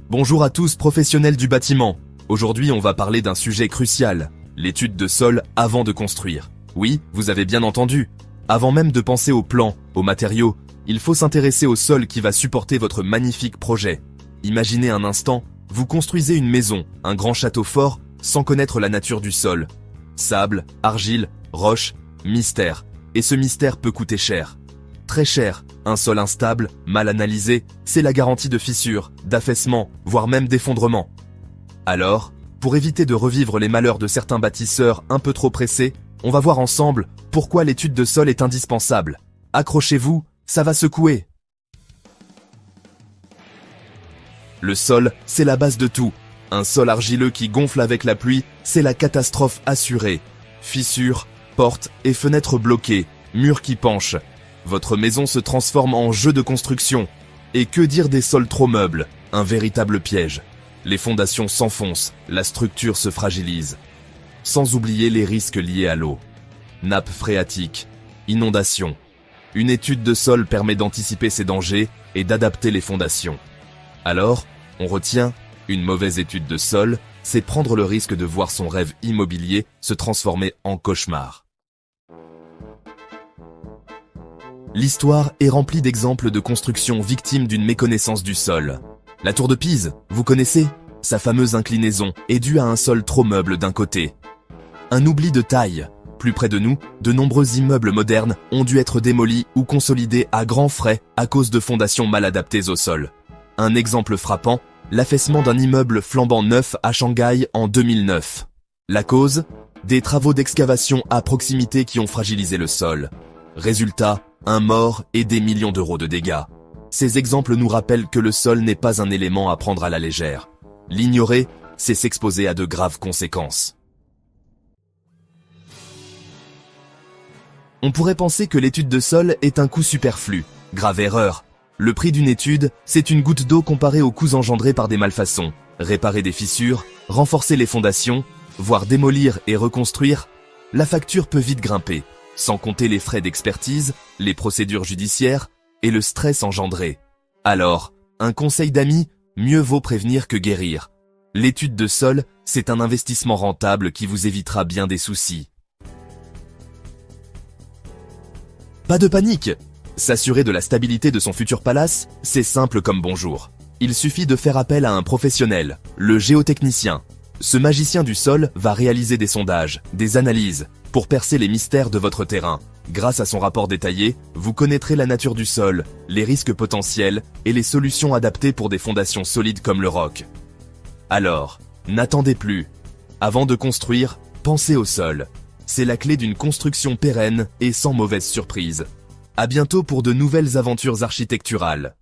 Bonjour à tous professionnels du bâtiment. Aujourd'hui on va parler d'un sujet crucial, l'étude de sol avant de construire. Oui, vous avez bien entendu. Avant même de penser au plan, aux matériaux, il faut s'intéresser au sol qui va supporter votre magnifique projet. Imaginez un instant, vous construisez une maison, un grand château fort, sans connaître la nature du sol. Sable, argile, roche, mystère. Et ce mystère peut coûter cher. Très cher. Un sol instable, mal analysé, c'est la garantie de fissures, d'affaissement, voire même d'effondrement. Alors, pour éviter de revivre les malheurs de certains bâtisseurs un peu trop pressés, on va voir ensemble pourquoi l'étude de sol est indispensable. Accrochez-vous, ça va secouer. Le sol, c'est la base de tout. Un sol argileux qui gonfle avec la pluie, c'est la catastrophe assurée. Fissures, portes et fenêtres bloquées, murs qui penchent. Votre maison se transforme en jeu de construction. Et que dire des sols trop meubles, un véritable piège. Les fondations s'enfoncent, la structure se fragilise. Sans oublier les risques liés à l'eau. Nappes phréatiques, inondations. Une étude de sol permet d'anticiper ces dangers et d'adapter les fondations. Alors, on retient, une mauvaise étude de sol, c'est prendre le risque de voir son rêve immobilier se transformer en cauchemar. L'histoire est remplie d'exemples de constructions victimes d'une méconnaissance du sol. La tour de Pise, vous connaissez? Sa fameuse inclinaison est due à un sol trop meuble d'un côté. Un oubli de taille. Plus près de nous, de nombreux immeubles modernes ont dû être démolis ou consolidés à grands frais à cause de fondations mal adaptées au sol. Un exemple frappant, l'affaissement d'un immeuble flambant neuf à Shanghai en 2009. La cause? Des travaux d'excavation à proximité qui ont fragilisé le sol. Résultat, un mort et des millions d'euros de dégâts. Ces exemples nous rappellent que le sol n'est pas un élément à prendre à la légère. L'ignorer, c'est s'exposer à de graves conséquences. On pourrait penser que l'étude de sol est un coût superflu. Grave erreur. Le prix d'une étude, c'est une goutte d'eau comparée aux coûts engendrés par des malfaçons. Réparer des fissures, renforcer les fondations, voire démolir et reconstruire, la facture peut vite grimper. Sans compter les frais d'expertise, les procédures judiciaires et le stress engendré. Alors, un conseil d'amis, mieux vaut prévenir que guérir. L'étude de sol, c'est un investissement rentable qui vous évitera bien des soucis. Pas de panique! S'assurer de la stabilité de son futur palace, c'est simple comme bonjour. Il suffit de faire appel à un professionnel, le géotechnicien. Ce magicien du sol va réaliser des sondages, des analyses, pour percer les mystères de votre terrain. Grâce à son rapport détaillé, vous connaîtrez la nature du sol, les risques potentiels et les solutions adaptées pour des fondations solides comme le roc. Alors, n'attendez plus. Avant de construire, pensez au sol. C'est la clé d'une construction pérenne et sans mauvaise surprise. À bientôt pour de nouvelles aventures architecturales.